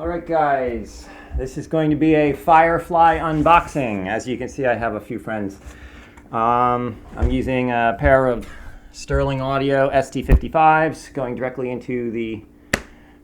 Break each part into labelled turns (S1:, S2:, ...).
S1: Alright guys, this is going to be a Firefly unboxing. As you can see, I have a few friends. I'm using a pair of Sterling Audio ST55s going directly into the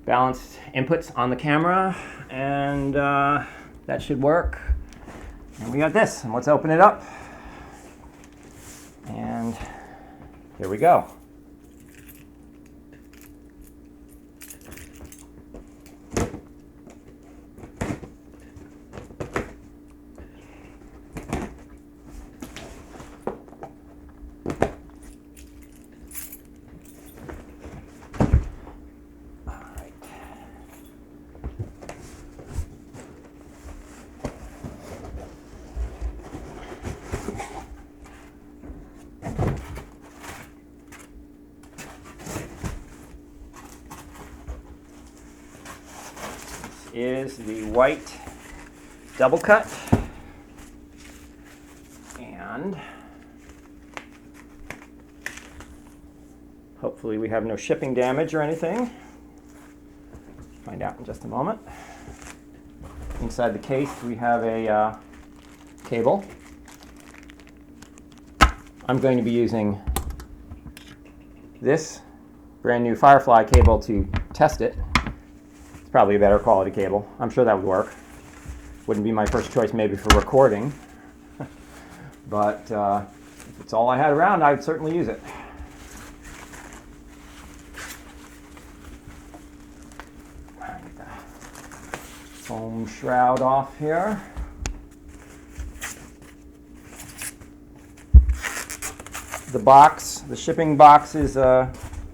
S1: balanced inputs on the camera, and that should work. And we got this, and let's open it up. And here we go. Is the white double cut, and hopefully we have no shipping damage or anything. Find out in just a moment. Inside the case we have a cable. I'm going to be using this brand new Firefly cable to test it. Probably a better quality cable. I'm sure that would work. Wouldn't be my first choice maybe for recording, but if it's all I had around, I would certainly use it. Get the foam shroud off here. The box, the shipping box, is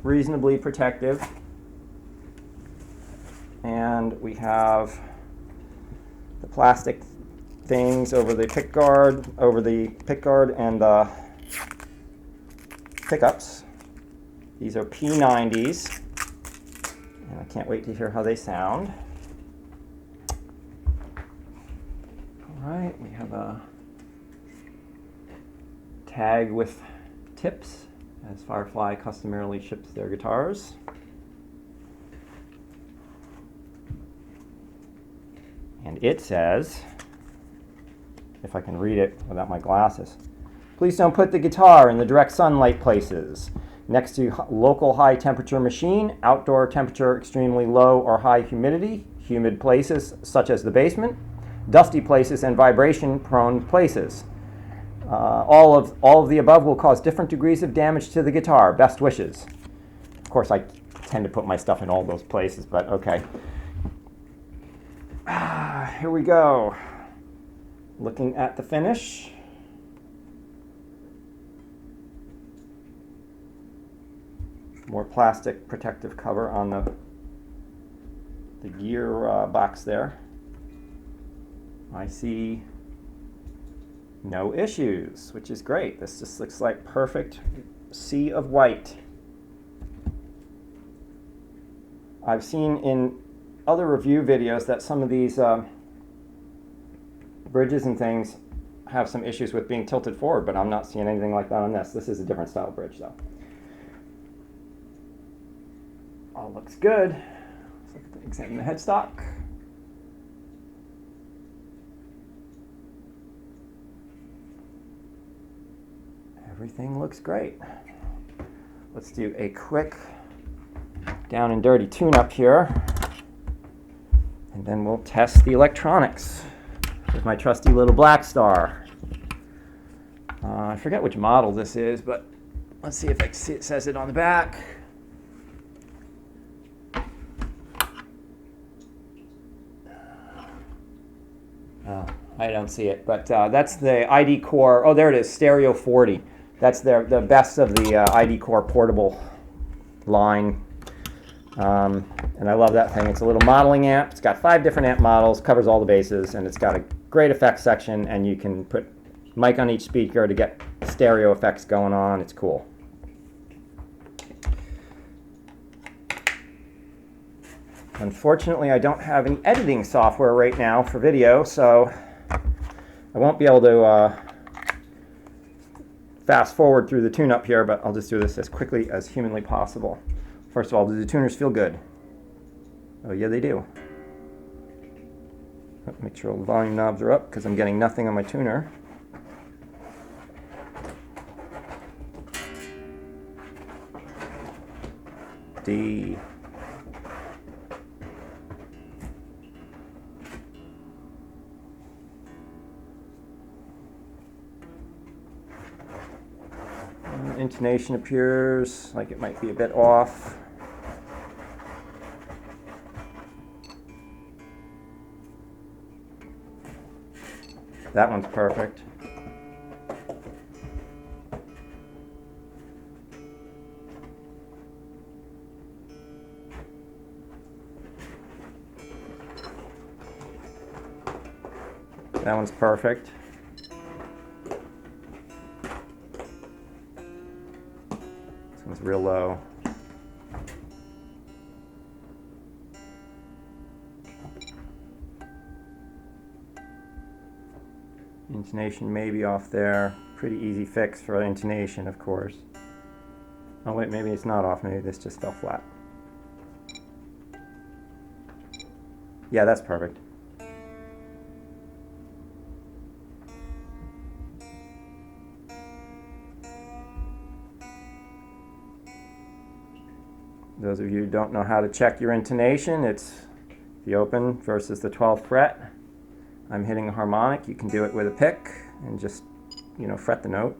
S1: reasonably protective. And we have the plastic things over the pick guard, and the pickups. These are P90s, and I can't wait to hear how they sound. All right, we have a tag with tips, as Firefly customarily ships their guitars. And it says, if I can read it without my glasses, please don't put the guitar in the direct sunlight places. Next to local high temperature machine, outdoor temperature extremely low or high humidity, humid places such as the basement, dusty places, and vibration prone places. All of the above will cause different degrees of damage to the guitar. Best wishes. Of course, I tend to put my stuff in all those places, but okay. Here we go. Looking at the finish. More plastic protective cover on the gear box there. I see no issues, which is great. This just looks like perfect sea of white. I've seen in other review videos that some of these bridges and things have some issues with being tilted forward, but I'm not seeing anything like that on this. This is a different style bridge though. All looks good. Let's examine the headstock. Everything looks great. Let's do a quick down and dirty tune-up here. And then we'll test the electronics with my trusty little Black Star. I forget which model this is, but let's see if it says it on the back. Oh, I don't see it, but that's the ID Core. Oh, there it is, Stereo 40. That's the best of the ID Core portable line. And I love that thing. It's a little modeling amp. It's got 5 different amp models, covers all the bases, and it's got a great effects section, and you can put mic on each speaker to get stereo effects going on. It's cool. Unfortunately, I don't have any editing software right now for video, so I won't be able to fast forward through the tune-up here, but I'll just do this as quickly as humanly possible. First of all, do the tuners feel good? Oh yeah, they do. Make sure all the volume knobs are up because I'm getting nothing on my tuner. D. Intonation appears like it might be a bit off. That one's perfect. That one's perfect. This one's real low. Intonation may be off there. Pretty easy fix for intonation, of course. Oh wait, maybe it's not off. Maybe this just fell flat. Yeah, that's perfect. Those of you who don't know how to check your intonation, it's the open versus the 12th fret. I'm hitting a harmonic. You can do it with a pick and just, fret the note.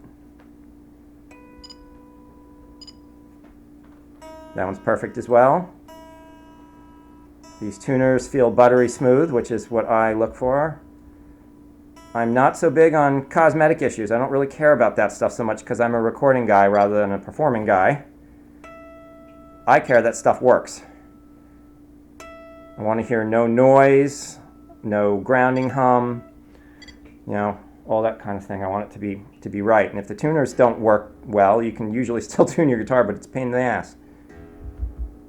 S1: That one's perfect as well. These tuners feel buttery smooth, which is what I look for. I'm not so big on cosmetic issues. I don't really care about that stuff so much because I'm a recording guy rather than a performing guy. I care that stuff works. I want to hear no noise, no grounding hum, all that kind of thing. I want it to be right. And if the tuners don't work well, you can usually still tune your guitar, but it's a pain in the ass.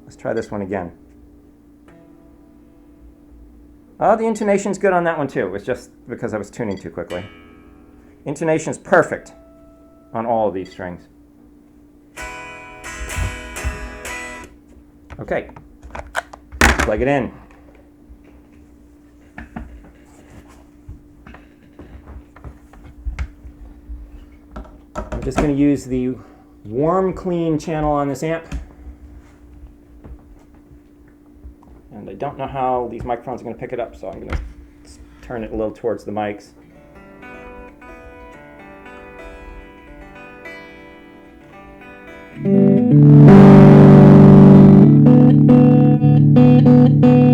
S1: Let's try this one again. Oh, the intonation's good on that one too. It's just because I was tuning too quickly. Intonation's perfect on all of these strings. Okay, plug it in. I'm just going to use the warm clean channel on this amp. And I don't know how these microphones are going to pick it up, so I'm going to turn it a little towards the mics.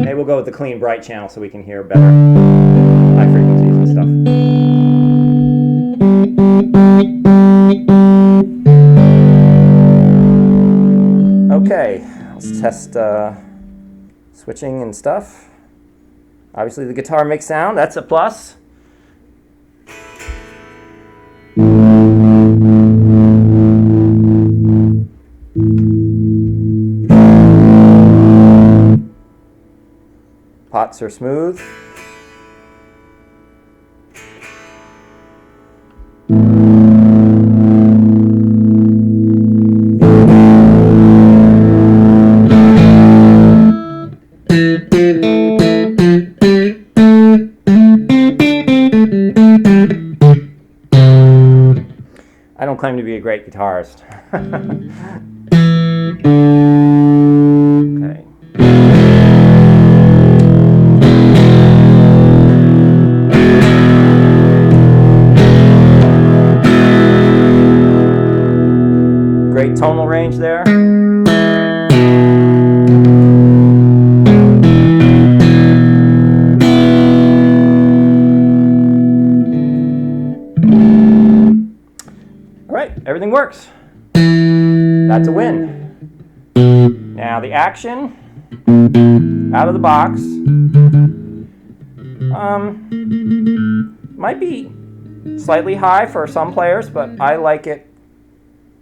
S1: Maybe we'll go with the clean bright channel so we can hear better high frequencies and stuff. Okay, let's test switching and stuff. Obviously the guitar makes sound, that's a plus. Pots are smooth. I don't claim to be a great guitarist. Okay. Great tonal range there. All right, everything works. That's a win. Now the action out of the box might be slightly high for some players, but I like it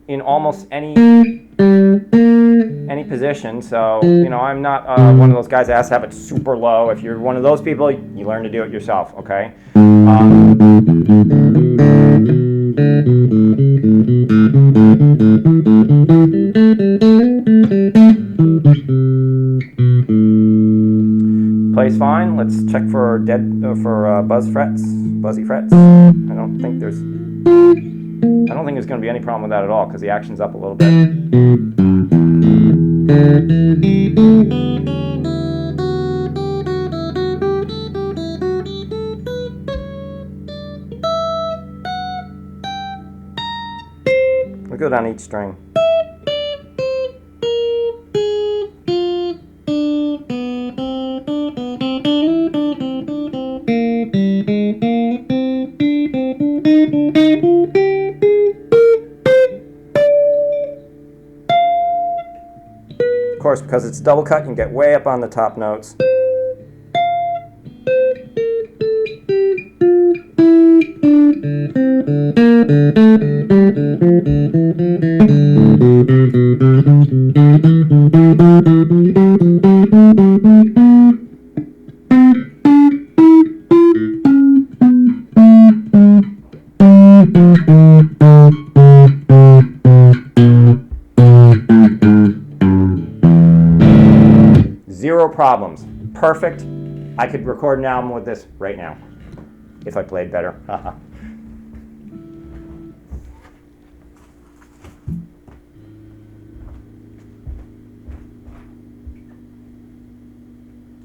S1: in almost any position. So, I'm not one of those guys that has to have it super low. If you're one of those people, you learn to do it yourself, okay? Plays fine. Let's check for buzzy frets. I don't think there's going to be any problem with that at all because the action's up a little bit. We'll go down each string. Of course, because it's double cut, you can get way up on the top notes. Zero problems. Perfect. I could record an album with this right now if I played better.